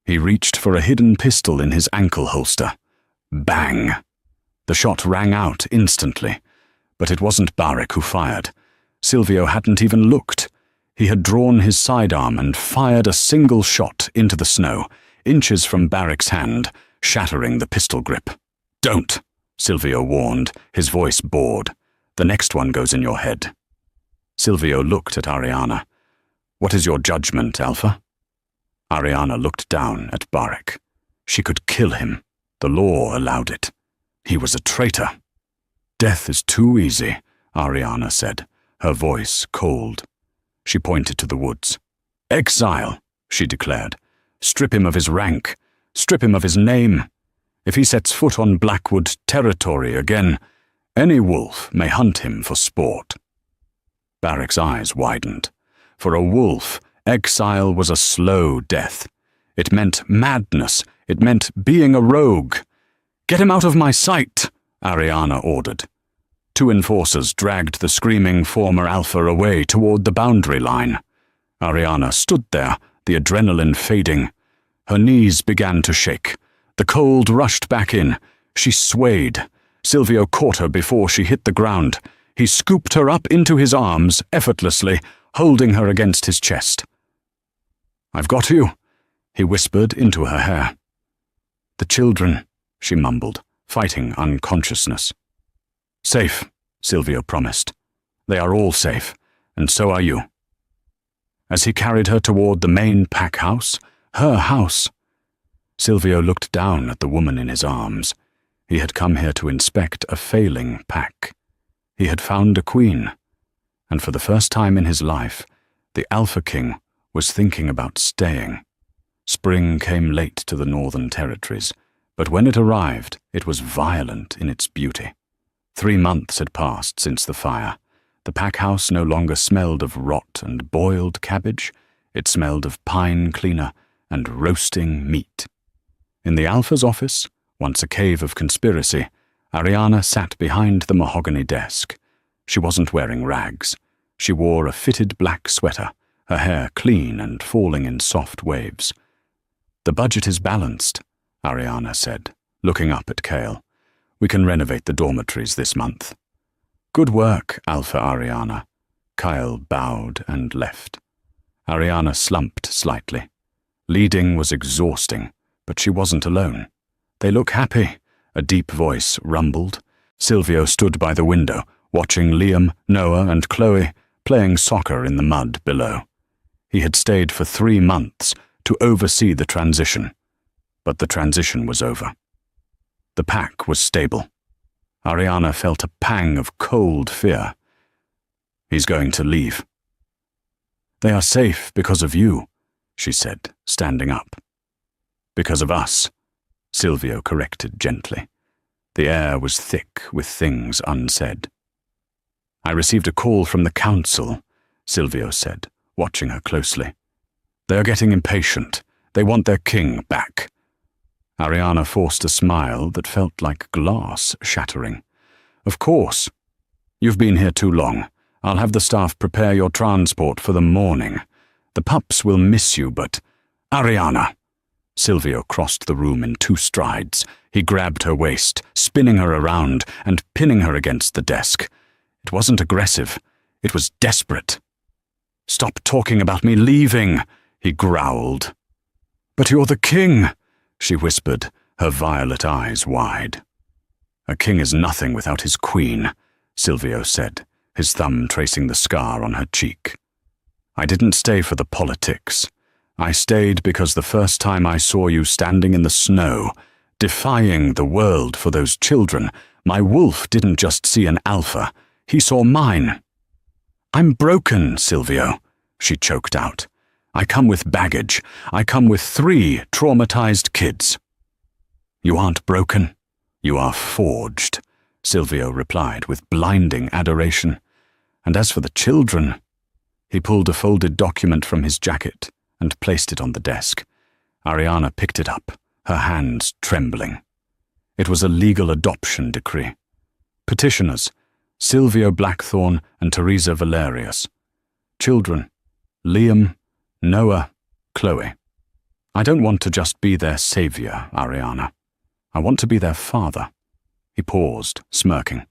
He reached for a hidden pistol in his ankle holster. Bang! The shot rang out instantly, but it wasn't Barak who fired. Silvio hadn't even looked. He had drawn his sidearm and fired a single shot into the snow, inches from Barak's hand, shattering the pistol grip. "Don't," Silvio warned, his voice bored. "The next one goes in your head." Silvio looked at Ariana. "What is your judgment, Alpha?" Ariana looked down at Barak. She could kill him. The law allowed it. He was a traitor. "Death is too easy," Ariana said, her voice cold. She pointed to the woods. "Exile," she declared. "Strip him of his rank. Strip him of his name. If he sets foot on Blackwood territory again, any wolf may hunt him for sport." Barak's eyes widened. For a wolf, exile was a slow death. It meant madness. It meant being a rogue. "Get him out of my sight," Ariana ordered. Two enforcers dragged the screaming former Alpha away toward the boundary line. Ariana stood there, the adrenaline fading. Her knees began to shake. The cold rushed back in. She swayed. Silvio caught her before she hit the ground. He scooped her up into his arms, effortlessly, holding her against his chest. "I've got you," he whispered into her hair. "The children," she mumbled, fighting unconsciousness. "Safe," Silvio promised. "They are all safe, and so are you." As he carried her toward the main pack house, her house, Silvio looked down at the woman in his arms. He had come here to inspect a failing pack. He had found a queen, and for the first time in his life, the Alpha King was thinking about staying. Spring came late to the Northern Territories, but when it arrived, it was violent in its beauty. 3 months had passed since the fire. The pack house no longer smelled of rot and boiled cabbage. It smelled of pine cleaner and roasting meat. In the Alpha's office, once a cave of conspiracy, Ariana sat behind the mahogany desk. She wasn't wearing rags. She wore a fitted black sweater, her hair clean and falling in soft waves. "The budget is balanced," Ariana said, looking up at Kale. "We can renovate the dormitories this month." "Good work, Alpha Ariana." Kyle bowed and left. Ariana slumped slightly. Leading was exhausting, but she wasn't alone. "They look happy," a deep voice rumbled. Silvio stood by the window, watching Liam, Noah, and Chloe playing soccer in the mud below. He had stayed for 3 months to oversee the transition, but the transition was over. The pack was stable. Ariana felt a pang of cold fear. "He's going to leave." "They are safe because of you," she said, standing up. "Because of us," Silvio corrected gently. The air was thick with things unsaid. "I received a call from the council," Silvio said, watching her closely. "They are getting impatient. They want their king back." Ariana forced a smile that felt like glass shattering. "Of course. You've been here too long. I'll have the staff prepare your transport for the morning. The pups will miss you, but—" "Ariana!" Silvio crossed the room in 2 strides. He grabbed her waist, spinning her around and pinning her against the desk. It wasn't aggressive. It was desperate. "Stop talking about me leaving," he growled. "But you're the king," she whispered, her violet eyes wide. "A king is nothing without his queen," Silvio said, his thumb tracing the scar on her cheek. "I didn't stay for the politics. I stayed because the first time I saw you standing in the snow, defying the world for those children, my wolf didn't just see an alpha, he saw mine." "I'm broken, Silvio," she choked out. "I come with baggage. I come with 3 traumatized kids." "You aren't broken. You are forged," Silvio replied with blinding adoration. "And as for the children—" He pulled a folded document from his jacket and placed it on the desk. Ariana picked it up, her hands trembling. It was a legal adoption decree. Petitioners: Silvio Blackthorne and Teresa Valerius. Children: Liam, Noah, Chloe. "I don't want to just be their savior, Ariana. I want to be their father." He paused, smirking.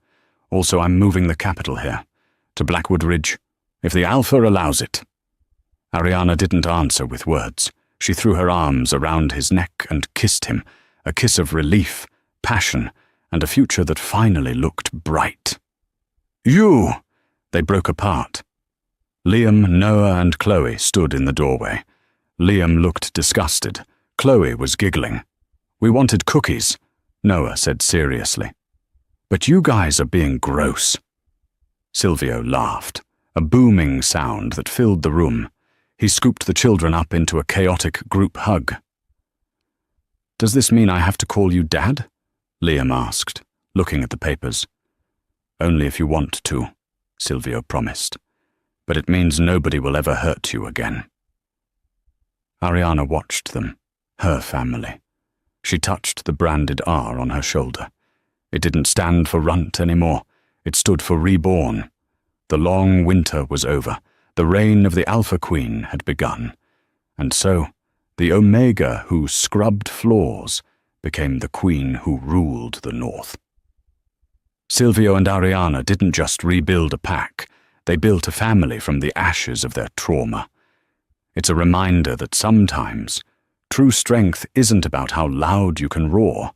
"Also, I'm moving the capital here, to Blackwood Ridge, if the Alpha allows it." Ariana didn't answer with words. She threw her arms around his neck and kissed him, a kiss of relief, passion, and a future that finally looked bright. "You!" They broke apart. Liam, Noah, and Chloe stood in the doorway. Liam looked disgusted. Chloe was giggling. "We wanted cookies," Noah said seriously. "But you guys are being gross." Silvio laughed, a booming sound that filled the room. He scooped the children up into a chaotic group hug. "Does this mean I have to call you Dad?" Liam asked, looking at the papers. "Only if you want to," Silvio promised. "But it means nobody will ever hurt you again." Ariana watched them, her family. She touched the branded R on her shoulder. It didn't stand for runt anymore. It stood for reborn. The long winter was over. The reign of the Alpha Queen had begun. And so, the Omega who scrubbed floors became the queen who ruled the North. Silvio and Ariana didn't just rebuild a pack, they built a family from the ashes of their trauma. It's a reminder that sometimes true strength isn't about how loud you can roar,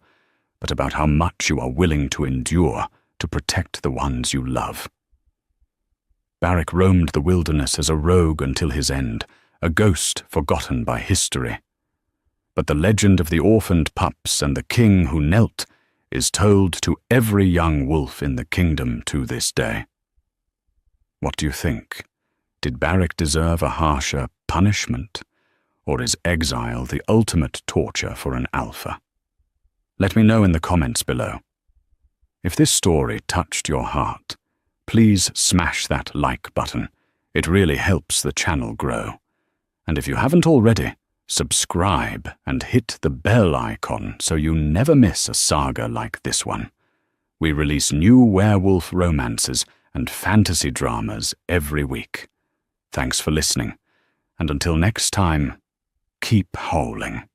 but about how much you are willing to endure to protect the ones you love. Barrick roamed the wilderness as a rogue until his end, a ghost forgotten by history. But the legend of the orphaned pups and the king who knelt is told to every young wolf in the kingdom to this day. What do you think? Did Barrick deserve a harsher punishment? Or is exile the ultimate torture for an alpha? Let me know in the comments below. If this story touched your heart, please smash that like button. It really helps the channel grow. And if you haven't already, subscribe and hit the bell icon so you never miss a saga like this one. We release new werewolf romances and fantasy dramas every week. Thanks for listening, and until next time, keep howling.